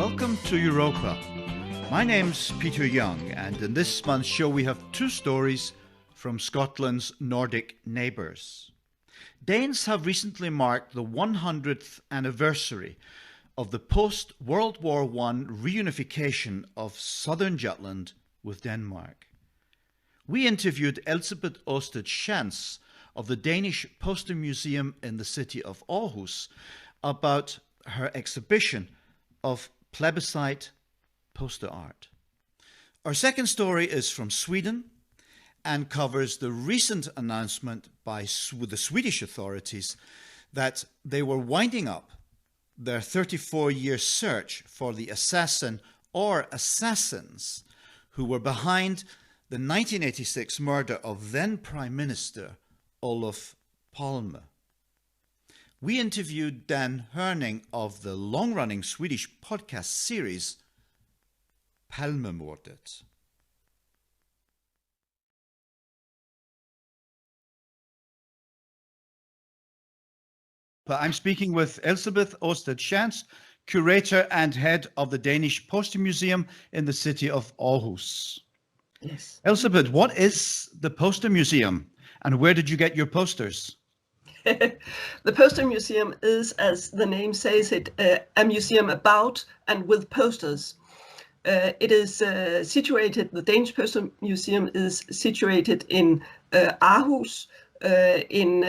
Welcome to Europa. My name's Peter Young, and in this month's show we have two stories from Scotland's Nordic neighbours. Danes have recently marked the 100th anniversary of the post-World War I reunification of southern Jutland with Denmark. We interviewed Elsebeth Osted Schantz of the Danish Poster Museum in the city of Aarhus about her exhibition of plebiscite poster art. Our second story is from Sweden and covers the recent announcement by the Swedish authorities that they were winding up their 34-year search for the assassin or assassins who were behind the 1986 murder of then Prime Minister Olaf Palme. We interviewed Dan Herning of the long-running Swedish podcast series Palmemordet. I'm speaking with Elsebeth Osted Schantz, curator and head of the Danish Poster Museum in the city of Aarhus. Yes. Elsebeth, what is the Poster Museum and where did you get your posters? The Poster Museum is, as the name says it, a museum about and with posters. It is situated, the Danish Poster Museum is situated in Aarhus, in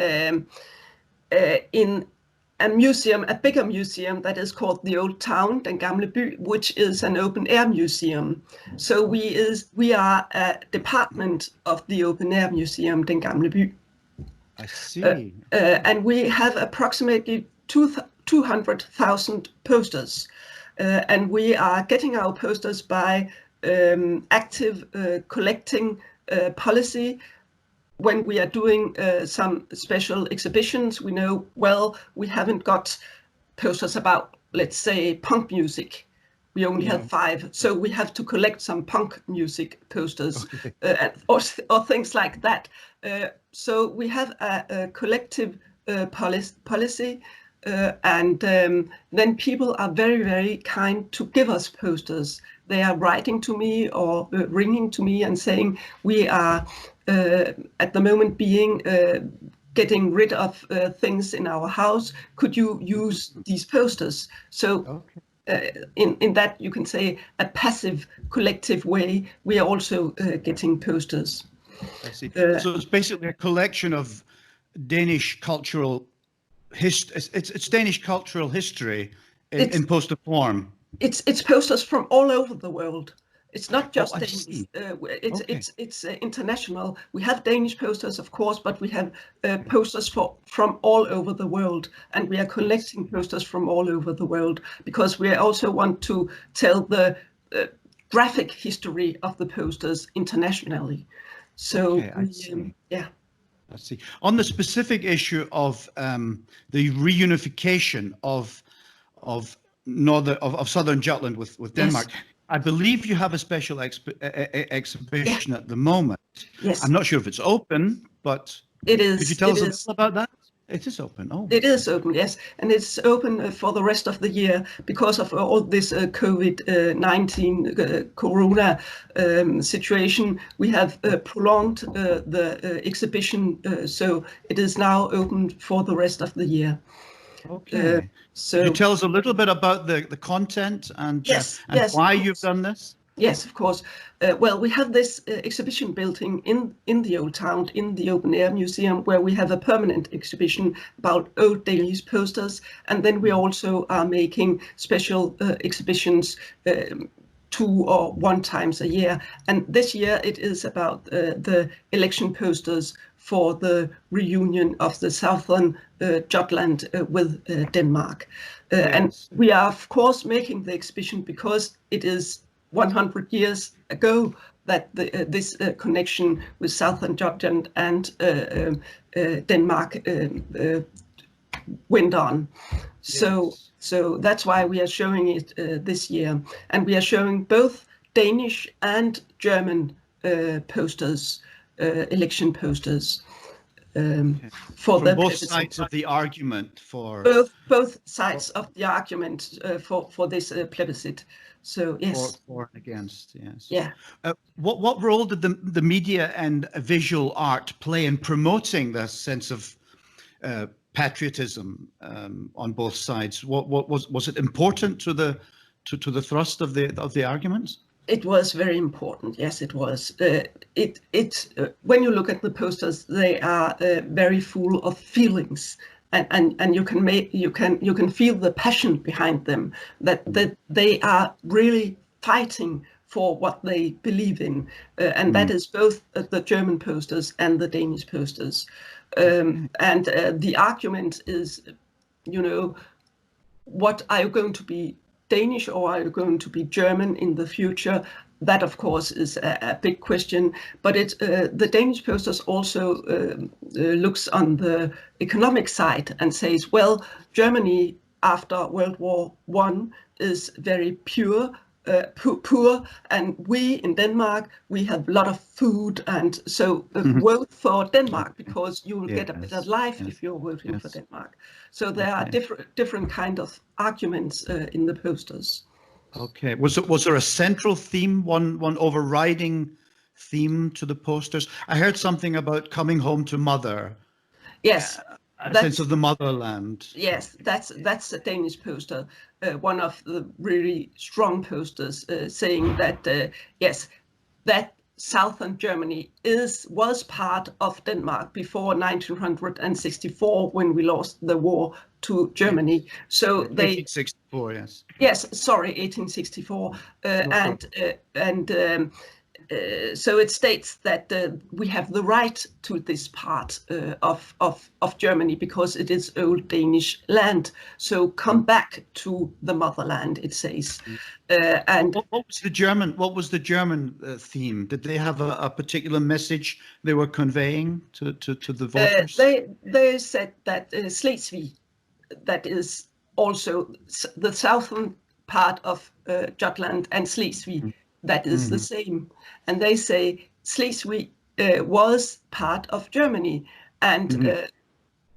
a museum, a bigger museum that is called the Old Town, Den Gamle By, which is an open air museum. So we are a department of the open air museum, Den Gamle By. I see. And we have approximately 200,000 posters. And we are getting our posters by active collecting policy. When we are doing some special exhibitions, we know, well, we haven't got posters about, let's say, punk music. We only have 5, so we have to collect some punk music posters, okay. or things like that. So we have a collective policy, and then people are very, very kind to give us posters. They are writing to me or ringing to me and saying, we are at the moment getting rid of things in our house. Could you use these posters? So. Okay. In that, you can say, a passive collective way, we are also getting posters. I see. So it's basically a collection of Danish cultural history. It's Danish cultural history in poster form. It's posters from all over the world. It's not just Danish. It's international. We have Danish posters, of course, but we have posters from all over the world, and we are collecting posters from all over the world because we also want to tell the graphic history of the posters internationally. So, yeah. I see. On the specific issue of the reunification of southern Jutland with Denmark. Yes. I believe you have a special exhibition at the moment. Yes. I'm not sure if it's open, but it is. Could you tell us a little about that? It is open. Oh. It is open, yes. And it's open for the rest of the year because of all this COVID-19 corona situation. We have prolonged the exhibition, so it is now open for the rest of the year. Okay. So could you tell us a little bit about the content and, yes, why you've done this? Yes, of course. Well, we have this exhibition building in the Old Town, in the Open Air Museum, where we have a permanent exhibition about old Danish posters. And then we also are making special exhibitions 2 or 1 times a year. And this year it is about the election posters for the reunion of the southern Jutland with Denmark. Yes. And we are, of course, making the exhibition because it is 100 years ago that this connection with southern Jutland and Denmark went on. Yes. So that's why we are showing it this year. And we are showing both Danish and German posters, election posters. for From the both plebiscite. sides of the argument for Both sides of the argument for this plebiscite. So yes. For and against, yes. Yeah. What role did the media and visual art play in promoting the sense of patriotism on both sides? What was it important to the thrust of the argument? It was very important. Yes, it was. When you look at the posters, they are very full of feelings, and you can feel the passion behind them. That they are really fighting for what they believe in, and that is both the German posters and the Danish posters. And the argument is, what are you going to be, Danish or are you going to be German in the future? That, of course, is a big question. But the Danish posters also looks on the economic side and says, well, Germany after World War I is very poor, and we in Denmark, we have a lot of food, and so vote for Denmark because you will get a better life if you're voting for Denmark. So there are different kind of arguments in the posters. Okay. Was there a central theme, one overriding theme to the posters? I heard something about coming home to mother. Yes. A sense of the motherland. Yes, that's a Danish poster, one of the really strong posters, saying that yes, that southern Germany was part of Denmark before 1964 when we lost the war to Germany. So 1864, yes. Yes, sorry, 1864, so it states that we have the right to this part of Germany because it is old Danish land. So come back to the motherland, it says. And what was the German theme? Did they have a particular message they were conveying to the voters? They said that Slesvig, that is also the southern part of Jutland and Slesvig, that is the same. And they say Schleswig was part of Germany. And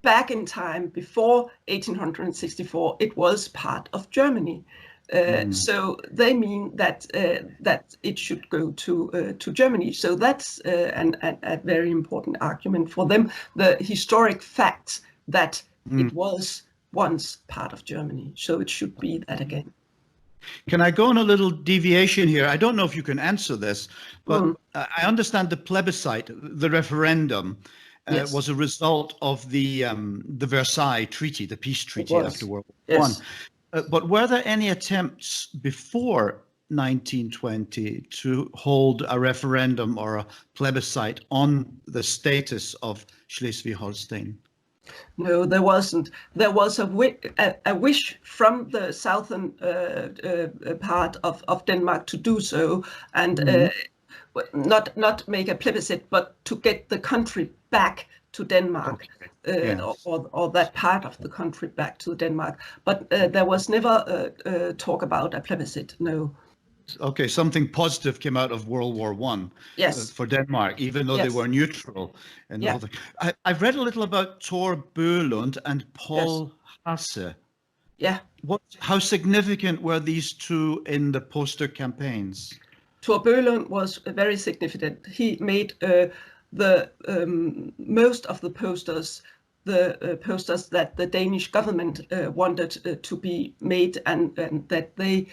back in time, before 1864, it was part of Germany. So they mean that it should go to Germany. So that's a very important argument for them. The historic fact that it was once part of Germany. So it should be that again. Can I go on a little deviation here? I don't know if you can answer this, but I understand the plebiscite, the referendum, was a result of the Versailles Treaty, the peace treaty after World War I. But were there any attempts before 1920 to hold a referendum or a plebiscite on the status of Schleswig-Holstein? No, there wasn't. There was a wish from the southern part of Denmark to do so, and not make a plebiscite, but to get the country back to Denmark, or that part of the country back to Denmark. But there was never talk about a plebiscite. No. Okay, something positive came out of World War I for Denmark, even though they were neutral. And I've read a little about Thor Bølund and Paul Hasse. Yeah. How significant were these two in the poster campaigns? Thor Bølund was very significant. He made the most of the posters, posters that the Danish government wanted to be made and that they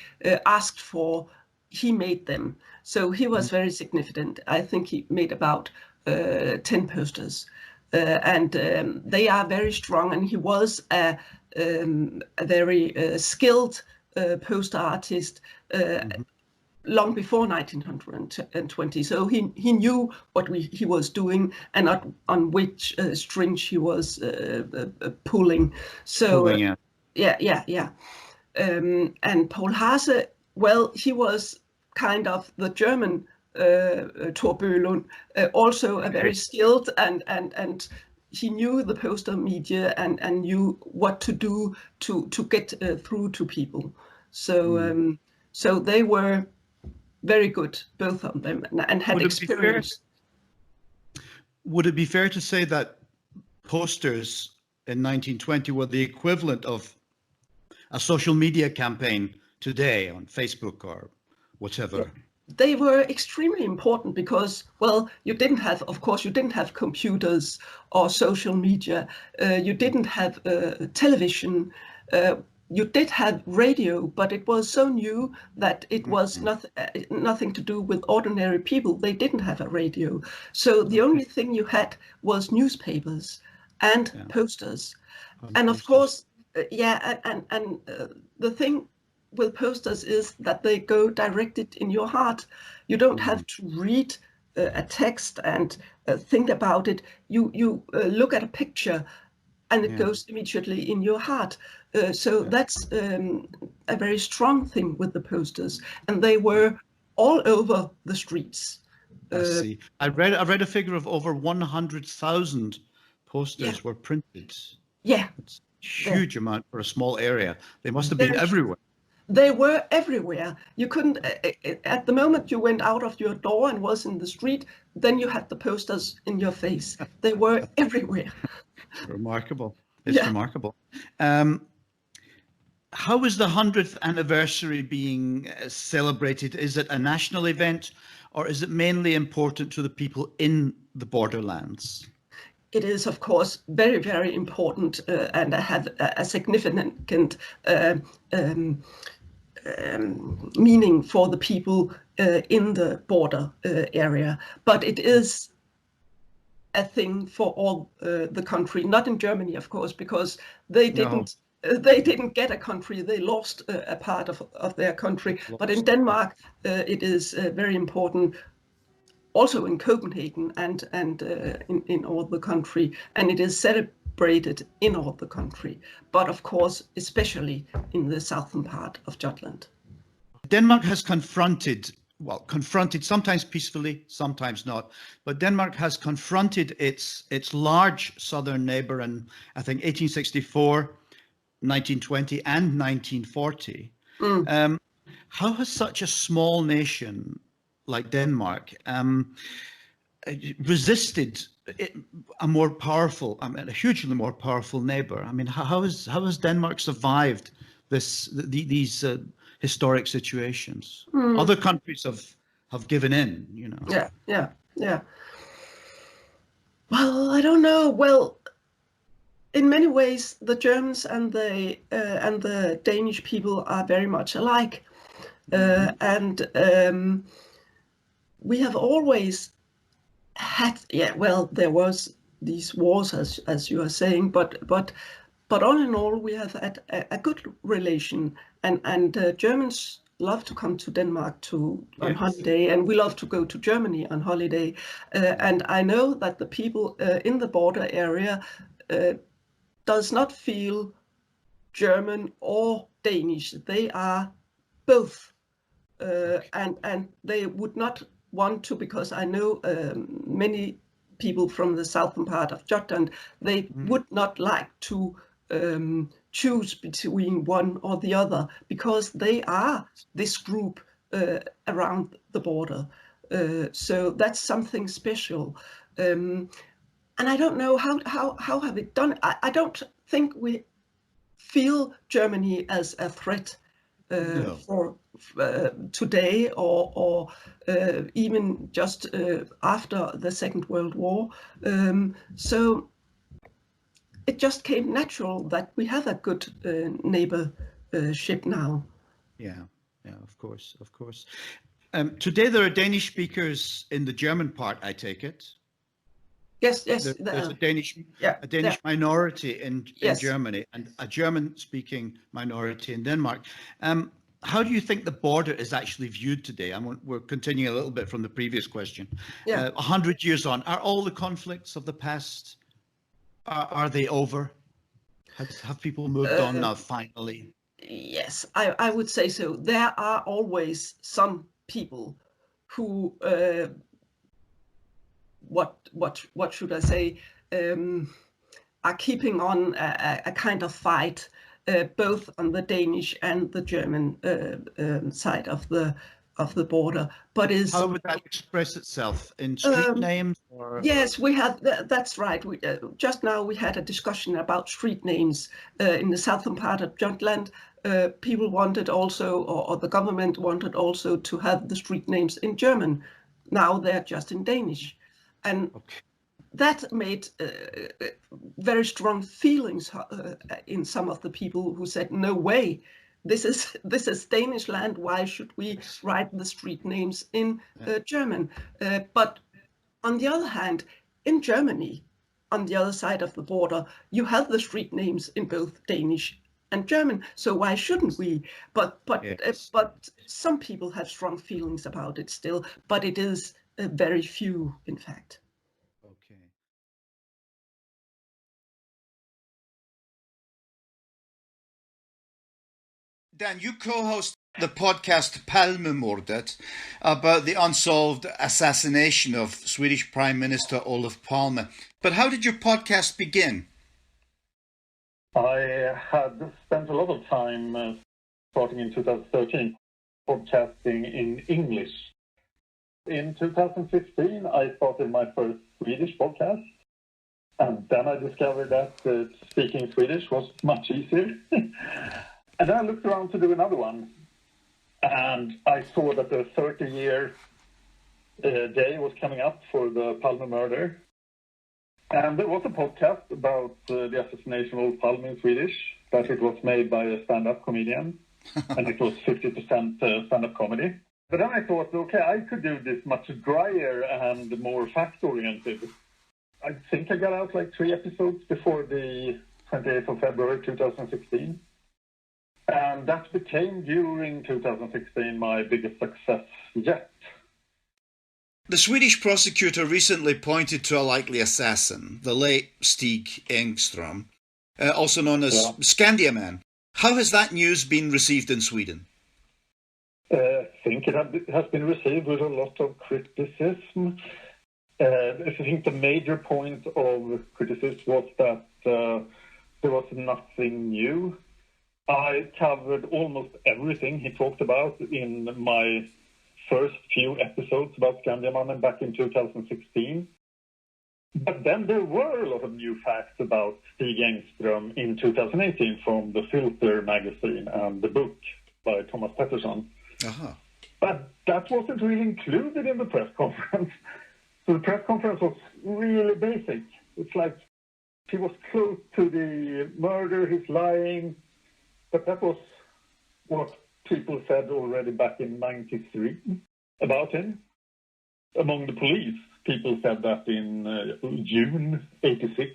asked for. He made them. So he was very significant. I think he made about 10 posters. And they are very strong. And he was a very skilled poster artist long before 1920. So he knew what he was doing and on which strings he was pulling. So and Paul Hasse, well, he was kind of the German Thor Bølund, also a very skilled and he knew the poster media and knew what to do to get through to people. So so they were very good, both of them, and had experience. Would it be fair to say that posters in 1920 were the equivalent of a social media campaign today on Facebook or whatever. They were extremely important because, well, you didn't have, of course, you didn't have computers or social media. You didn't have television. You did have radio, but it was so new that it was nothing to do with ordinary people. They didn't have a radio. So the only thing you had was newspapers and posters. And of course, the thing with posters is that they go directed in your heart. You don't have to read a text and think about it. You look at a picture and it goes immediately in your heart. So that's a very strong thing with the posters, and they were all over the streets. I see. I read a figure of over 100,000 posters were printed. Yeah. It's a huge amount for a small area. They must have been everywhere. They were everywhere. You couldn't, at the moment you went out of your door and was in the street, then you had the posters in your face. They were everywhere. Remarkable. It's remarkable. How is the 100th anniversary being celebrated? Is it a national event, or is it mainly important to the people in the borderlands? It is, of course, very, very important and have a significant meaning for the people in the border area. But it is a thing for all the country, not in Germany, of course, because they didn't. They didn't get a country. They lost a part of their country. But in Denmark, it is very important. Also in Copenhagen and in all the country, and it is celebrated in all the country, but of course especially in the southern part of Jutland. Denmark has confronted sometimes peacefully, sometimes not, but Denmark has confronted its large southern neighbor in, I think, 1864, 1920 and 1940. How has such a small nation like Denmark resisted a more powerful, a hugely more powerful neighbor? I mean, how has Denmark survived these historic situations? Other countries have given in, you know. Yeah. Well, I don't know. Well, in many ways, the Germans and the Danish people are very much alike, we have always had, there was these wars, as you are saying, but all in all, we have had a good relation, and Germans love to come to Denmark on holiday, and we love to go to Germany on holiday, and I know that the people in the border area does not feel German or Danish. They are both, and they would not want to, because I know many people from the southern part of Jutland, they would not like to choose between one or the other, because they are this group around the border. So that's something special. And I don't know how have it done. I don't think we feel Germany as a threat for today or even just after the Second World War. So it just came natural that we have a good neighborship now. Yeah, of course. Today there are Danish speakers in the German part, I take it. Yes. There's a Danish minority in Germany and a German-speaking minority in Denmark. How do you think the border is actually viewed today? We're continuing a little bit from the previous question. 100 years on, are all the conflicts of the past, are they over? Have people moved on now, finally? Yes, I would say so. There are always some people who what should I say, are keeping on a kind of fight, both on the Danish and the German side of the of the border, but is How would that express itself in street names or? Yes, we had. That's right. We just now we had a discussion about street names in the southern part of Jutland. People wanted also, or the government wanted also, to have the street names in German. Now they're just in Danish, and Okay. that made very strong feelings in some of the people who said, "No way, this is Danish land. Why should we write the street names in German?" But on the other hand, in Germany, on the other side of the border, you have the street names in both Danish and German. So why shouldn't we? Yes. But some people have strong feelings about it still. But it is very few, in fact. Okay. Dan, you co-host the podcast Palmemordet about the unsolved assassination of Swedish Prime Minister Olaf Palme. But how did your podcast begin? I had spent a lot of time starting in 2013 podcasting in English. In 2015, I started my first Swedish podcast. And then I discovered that speaking Swedish was much easier. And then I looked around to do another one. And I saw that the 30-year day was coming up for the Palme murder. And there was a podcast about the assassination of Palme in Swedish, that it was made by a stand-up comedian. And it was 50% stand-up comedy. But then I thought, okay, I could do this much drier and more fact-oriented. I think I got out like 3 episodes before the 28th of February 2016. And that became, during 2016, my biggest success yet. The Swedish prosecutor recently pointed to a likely assassin, the late Stig Engström, also known as Scandiaman. How has that news been received in Sweden? I think it has been received with a lot of criticism. I think the major point of criticism was that there was nothing new. I covered almost everything he talked about in my first few episodes about Scandiamannen back in 2016. But then there were a lot of new facts about Stig Engström in 2018 from the Filter magazine and the book by Thomas Pettersson. Uh-huh. But that wasn't really included in the press conference. So the press conference was really basic. It's like he was close to the murder, he's lying. But that was what people said already back in 93 about him. Among the police, people said that in June 86.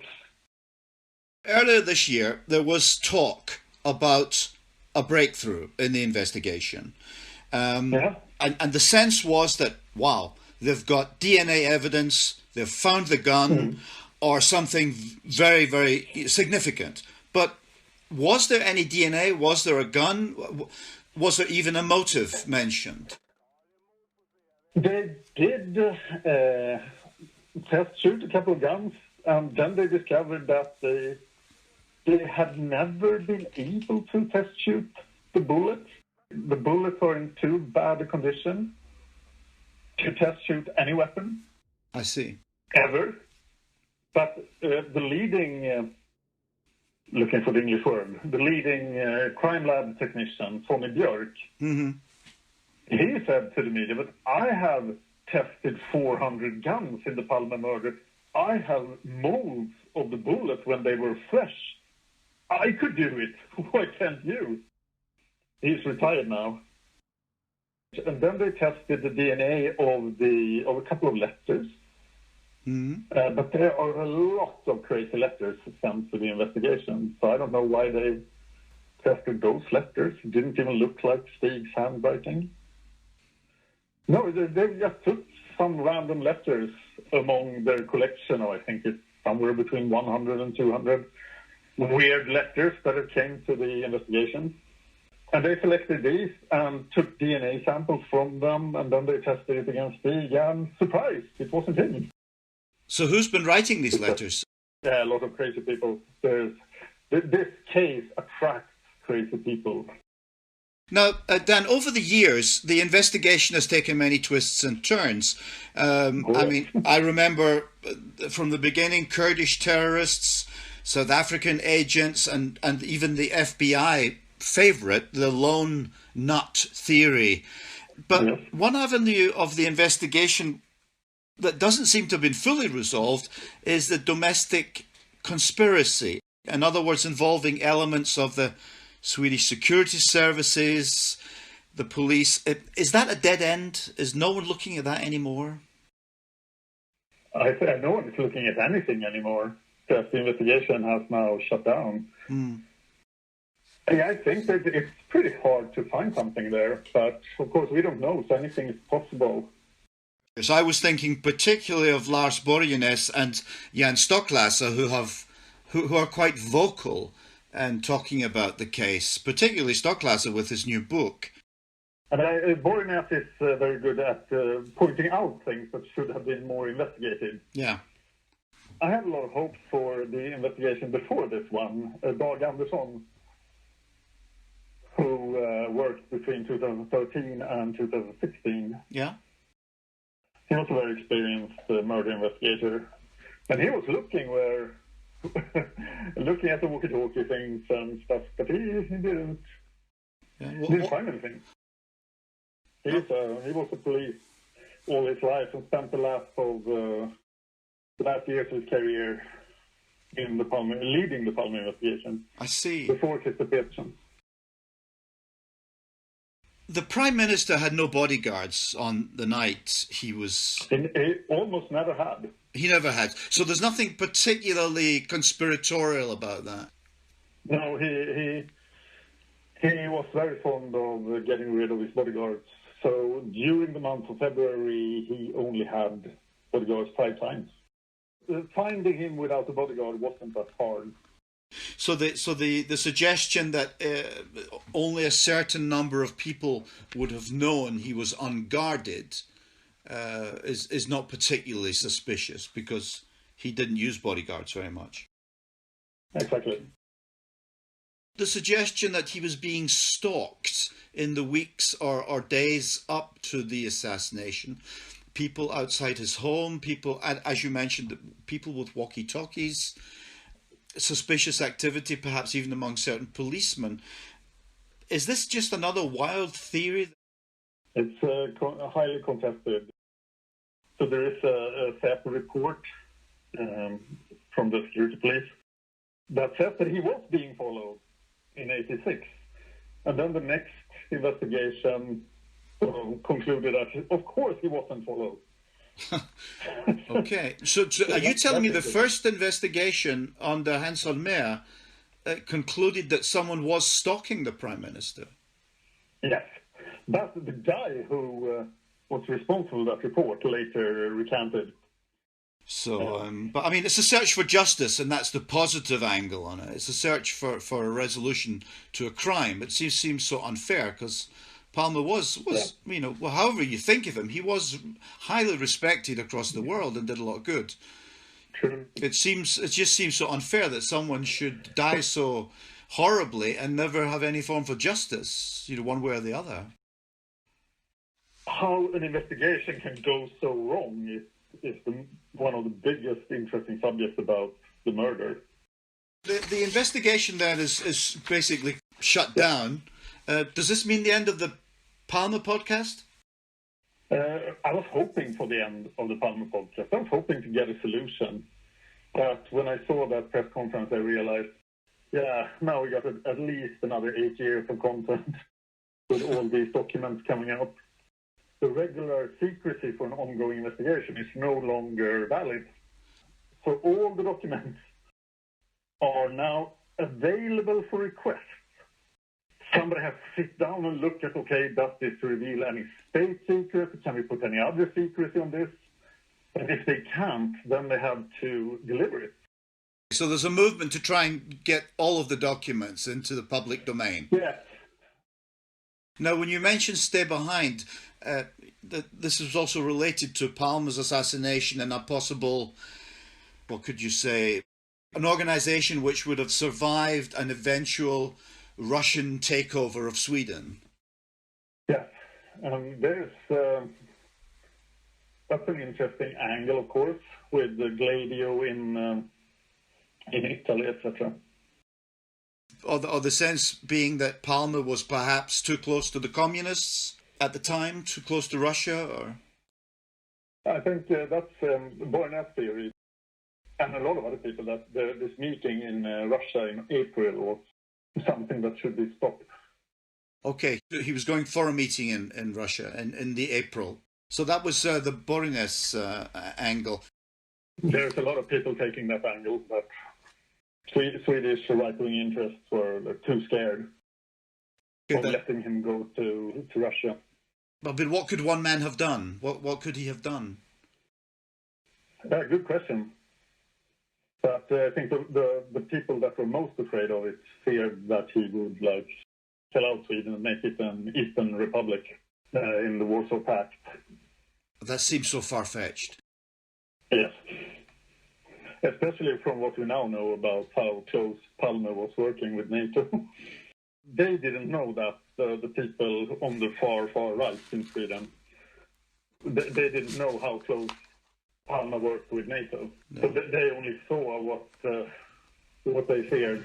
Earlier this year, there was talk about a breakthrough in the investigation. And the sense was that, wow, they've got DNA evidence, they've found the gun, or something very, very significant. But was there any DNA? Was there a gun? Was there even a motive mentioned? They did test shoot a couple of guns, and then they discovered that they had never been able to test shoot the bullets. The bullets are in too bad a condition to test shoot any weapon. I see. Ever. But the leading... looking for the English word, the leading crime lab technician, Tommy Björk, he said to the media, but I have tested 400 guns in the Palme murder. I have molds of the bullets when they were fresh. I could do it. Why can't you? He's retired now. And then they tested the DNA of a couple of letters. But there are a lot of crazy letters sent to the investigation. So I don't know why they tested those letters. It didn't even look like Stig's handwriting. No, they just took some random letters among their collection of, I think it's somewhere between 100 and 200 weird letters that came to the investigation. And they selected these and took DNA samples from them, and then they tested it against Stig, and surprise, it wasn't him. So who's been writing these letters? Yeah, a lot of crazy people. This case attracts crazy people. Now, Dan, over the years, the investigation has taken many twists and turns. I mean, I remember from the beginning, Kurdish terrorists, South African agents, and even the FBI favorite, the lone nut theory. But one avenue of the investigation that doesn't seem to have been fully resolved is the domestic conspiracy. In other words, involving elements of the Swedish security services, the police. Is that a dead end? Is no one looking at that anymore? I say no one is looking at anything anymore, because the investigation has now shut down. Yeah, I think that it's pretty hard to find something there, but of course we don't know, so anything is possible. Yes, I was thinking particularly of Lars Borgenäs and Jan Stocklasse, who are quite vocal and talking about the case, particularly Stocklasse with his new book. And Borgenäs is very good at pointing out things that should have been more investigated. Yeah. I had a lot of hopes for the investigation before this one. Dag Andersson, who worked between 2013 and 2016. Yeah. He was a very experienced murder investigator. And he was looking at the walkie-talkie things and stuff, but he didn't find anything. He was a police all his life and spent the last years of his career in leading the Palme investigation. I see. Before Christer Peterson. The Prime Minister had no bodyguards on the night he was... He almost never had. He never had. So there's nothing particularly conspiratorial about that. No, he was very fond of getting rid of his bodyguards. So during the month of February, he only had bodyguards 5 times. Finding him without a bodyguard wasn't that hard. So the suggestion that only a certain number of people would have known he was unguarded is not particularly suspicious, because he didn't use bodyguards very much. Exactly. The suggestion that he was being stalked in the weeks or days up to the assassination, people outside his home, people, as you mentioned, people with walkie-talkies, suspicious activity, perhaps even among certain policemen. Is this just another wild theory? It's highly contested. So there is a SEP report from the security police that says that he was being followed in '86. And then the next investigation concluded that, of course, he wasn't followed. Okay, so are you telling me the first investigation under Hans Holmér concluded that someone was stalking the Prime Minister? Yes, but the guy who was responsible for that report later recanted. So, but I mean, it's a search for justice, and that's the positive angle on it. It's a search for a resolution to a crime. It seems so unfair, because Palme was you know, well, however you think of him, he was highly respected across the world and did a lot of good. True. It just seems so unfair that someone should die so horribly and never have any form for justice, you know, one way or the other. How an investigation can go so wrong is one of the biggest interesting subjects about the murder. The investigation then is basically shut down. Does this mean the end of the Palme podcast? I was hoping for the end of the Palme podcast. I was hoping to get a solution. But when I saw that press conference, I realized, now we got at least another 8 years of content with all these documents coming out. The regular secrecy for an ongoing investigation is no longer valid. So all the documents are now available for request. Somebody has to sit down and look at, okay, does this reveal any state secrets? Can we put any other secrecy on this? And if they can't, then they have to deliver it. So there's a movement to try and get all of the documents into the public domain. Yes. Now, when you mentioned Stay Behind, this was also related to Palme's assassination and a possible, what could you say, an organization which would have survived an eventual Russian takeover of Sweden. Yes, that's an interesting angle, of course, with the Gladio in Italy, etc. Or the sense being that Palme was perhaps too close to the communists at the time, too close to Russia, or? I think that's Bornet's theory, and a lot of other people, that this meeting in Russia in April was something that should be stopped. Okay, he was going for a meeting in Russia in the April. So that was the Borness angle. There's a lot of people taking that angle, but Swedish right-wing interests were too scared of letting him go to Russia. But what could one man have done? What could he have done? Good question. But I think the people that were most afraid of it feared that he would sell out Sweden and make it an Eastern Republic in the Warsaw Pact. That seems so far-fetched. Yes. Especially from what we now know about how close Palme was working with NATO. They didn't know that the people on the far right in Sweden, they didn't know how close Palme worked with NATO. No. So they only saw what they feared.